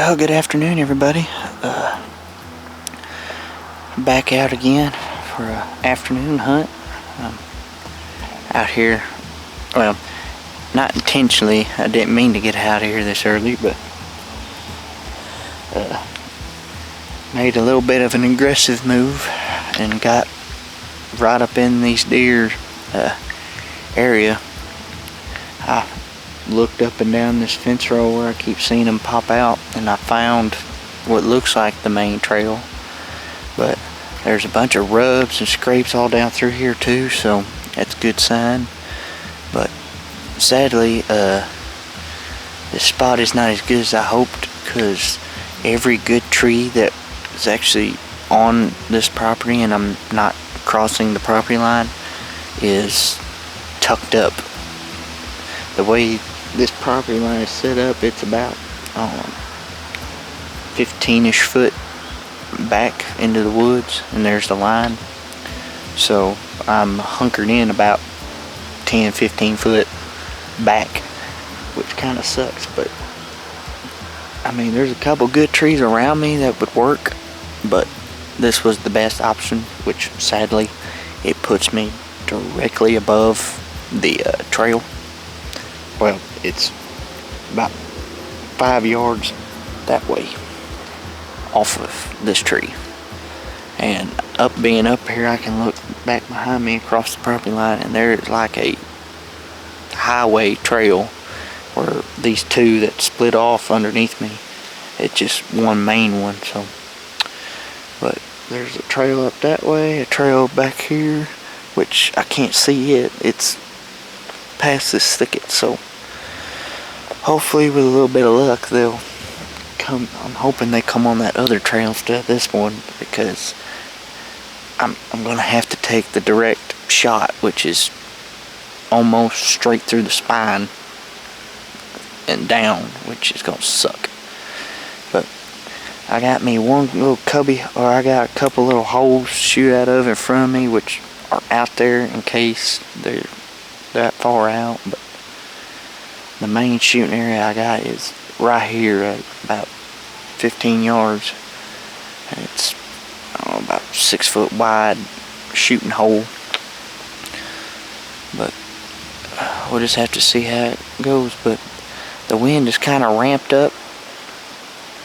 Well, good afternoon, everybody. Back out again for an afternoon hunt. Out here, well, not intentionally. I didn't mean to get out here this early, but made a little bit of an aggressive move and got right up in these deer area. I looked up and down this fence row where I keep seeing them pop out, and I found what looks like the main trail, but there's a bunch of rubs and scrapes all down through here too, so that's a good sign. But sadly, this spot is not as good as I hoped, because every good tree that is actually on this property, and I'm not crossing the property line, is tucked up. The way this property line is set up, it's about 15-ish foot back into the woods, and there's the line. So I'm hunkered in about 10-15 foot back, which kind of sucks, but I mean, there's a couple good trees around me that would work, but this was the best option, which sadly it puts me directly above the trail. Well, it's about 5 yards that way off of this tree, and being up here, I can look back behind me across the property line, and there's like a highway trail where these two that split off underneath me, it's just one main one. So, but there's a trail up that way, a trail back here, which I can't see it. It's past this thicket, so hopefully with a little bit of luck they'll come. I'm hoping they come on that other trail instead of this one, because I'm gonna have to take the direct shot, which is almost straight through the spine and down, which is gonna suck. But I got me one little cubby, or I got a couple little holes to shoot out of in front of me, which are out there in case they're that far out. But the main shooting area I got is right here at about 15 yards, and it's about 6 foot wide shooting hole. But we'll just have to see how it goes. But the wind is kind of ramped up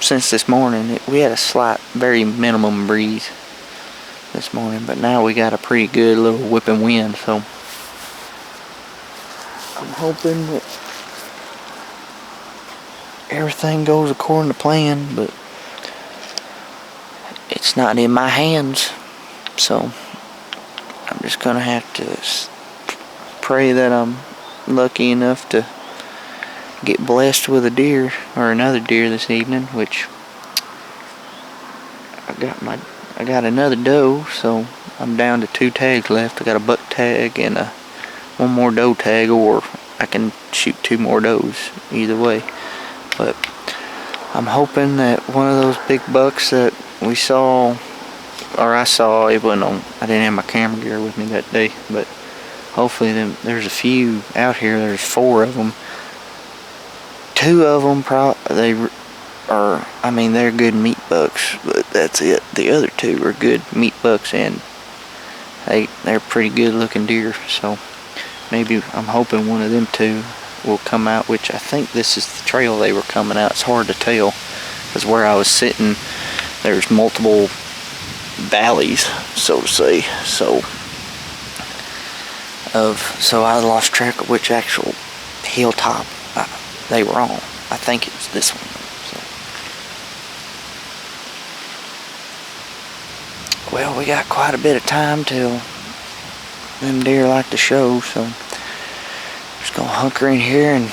since this morning. We had a slight, very minimum breeze this morning, but now we got a pretty good little whipping wind, so I'm hoping that everything goes according to plan, but it's not in my hands, so I'm just gonna have to pray that I'm lucky enough to get blessed with a deer or another deer this evening, which I got another doe, so I'm down to 2 tags left. I got a buck tag and one more doe tag, or I can shoot 2 more does, either way. But I'm hoping that one of those big bucks that we saw, or I saw, it wasn't on, I didn't have my camera gear with me that day, but hopefully there's a few out here. There's 4 of them. 2 of them they're good meat bucks, but that's it. The other 2 are good meat bucks, and they're pretty good looking deer, so maybe I'm hoping one of them 2 will come out, which I think this is the trail they were coming out. It's hard to tell, because where I was sitting, there's multiple valleys, so to say, so I lost track of which actual hilltop they were on. I think it was this one. So, well, we got quite a bit of time till them deer like to show, so just gonna hunker in here and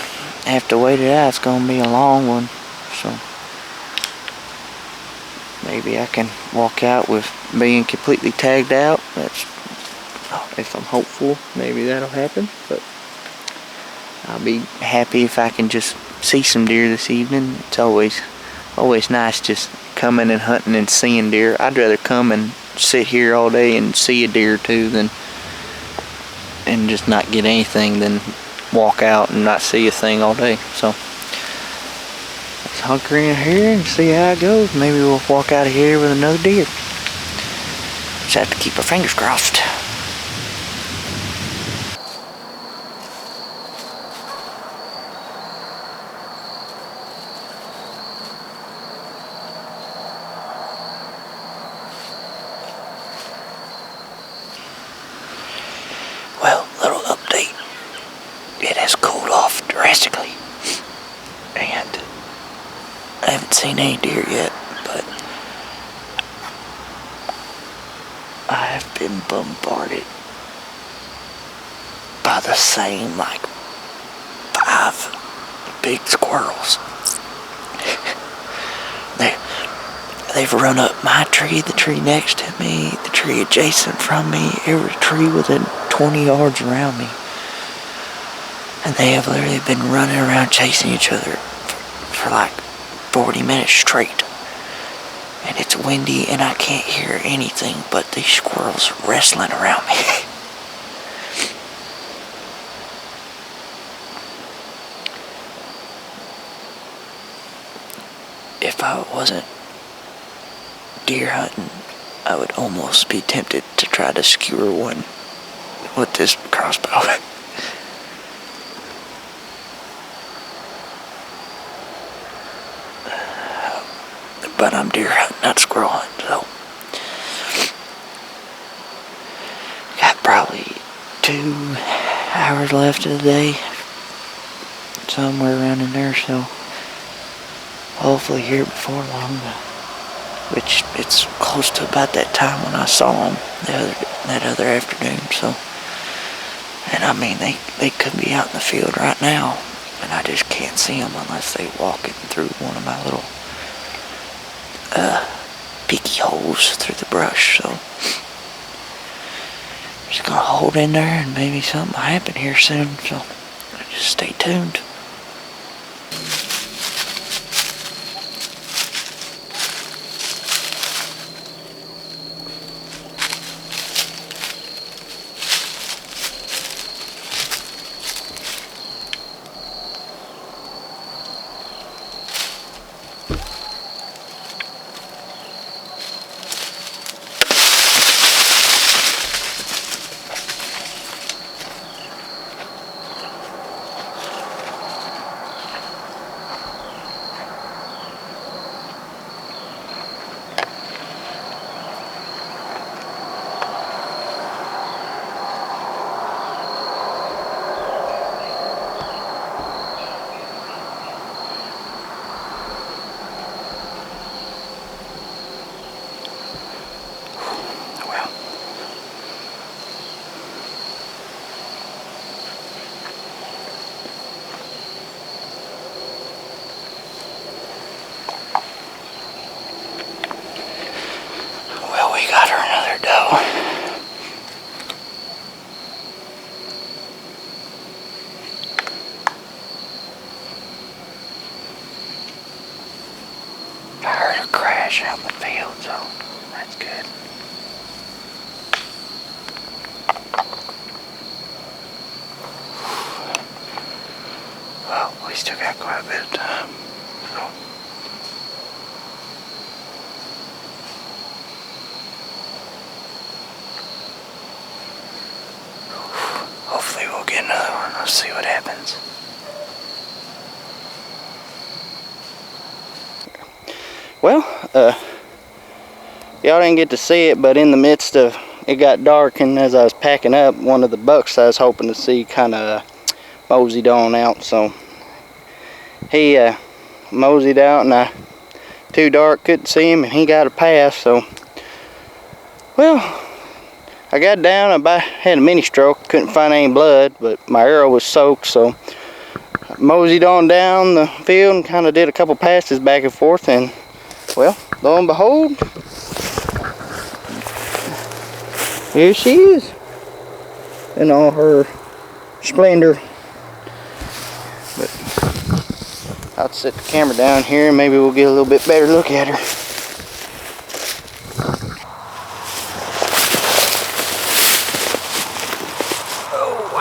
have to wait it out. It's gonna be a long one, so maybe I can walk out with being completely tagged out. That's, if I'm hopeful, maybe that'll happen, but I'll be happy if I can just see some deer this evening. It's always nice just coming and hunting and seeing deer. I'd rather come and sit here all day and see a deer too and just not get anything than walk out and not see a thing all day. So let's hunker in here and see how it goes. Maybe we'll walk out of here with another deer. Just have to keep our fingers crossed. Well, little update. It has cooled off drastically. And I haven't seen any deer yet, but I have been bombarded by the same, like, 5 big squirrels. They've run up my tree, the tree next to me, the tree adjacent from me, every tree within 20 yards around me. And they have literally been running around chasing each other for like 40 minutes straight. And it's windy and I can't hear anything but these squirrels wrestling around me. If I wasn't deer hunting, I would almost be tempted to try to skewer one with this crossbow. But I'm deer hunting, not squirrel hunting, so got probably 2 hours left of the day, somewhere around in there, so hopefully here before long, which it's close to about that time when I saw them that other afternoon, so, and I mean, they could be out in the field right now, and I just can't see them unless they walking through one of my little peeky holes through the brush, so I'm just gonna hold in there and maybe something will happen here soon, so just stay tuned. We got her another doe. I heard a crash out in the field, so that's good. Well, we still got quite a bit of time. So. Hopefully we'll get another one. Let's see what happens. Well, y'all didn't get to see it, but in the midst of it got dark, and as I was packing up, one of the bucks I was hoping to see kind of moseyed on out. So he moseyed out, and too dark, couldn't see him, and he got a pass. So, well, I got down, I had a mini stroke, couldn't find any blood, but my arrow was soaked, so I moseyed on down the field and kind of did a couple passes back and forth, and well, lo and behold, here she is in all her splendor. But I'll set the camera down here and maybe we'll get a little bit better look at her. Well,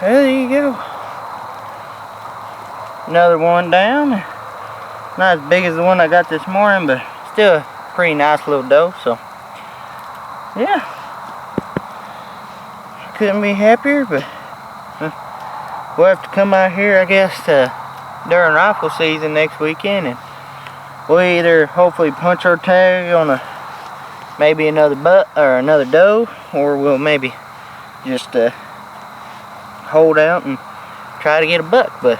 there you go. another one down. Not as big as the one I got this morning, but still a pretty nice little doe. So yeah, couldn't be happier. But we'll have to come out here, I guess, during rifle season next weekend, and we'll either hopefully punch our tag on maybe another buck or another doe, or we'll maybe just hold out and try to get a buck. But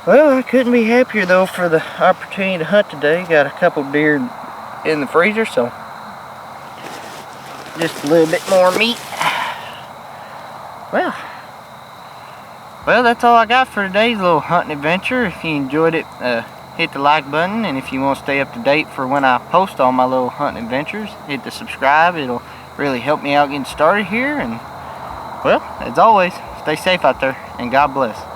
well, I couldn't be happier though for the opportunity to hunt today. Got a couple deer in the freezer, so just a little bit more meat. Well, that's all I got for today's little hunting adventure. If you enjoyed it, hit the like button, and if you want to stay up to date for when I post all my little hunting adventures, hit the subscribe. It'll really help me out getting started here. And well, as always, stay safe out there, and God bless.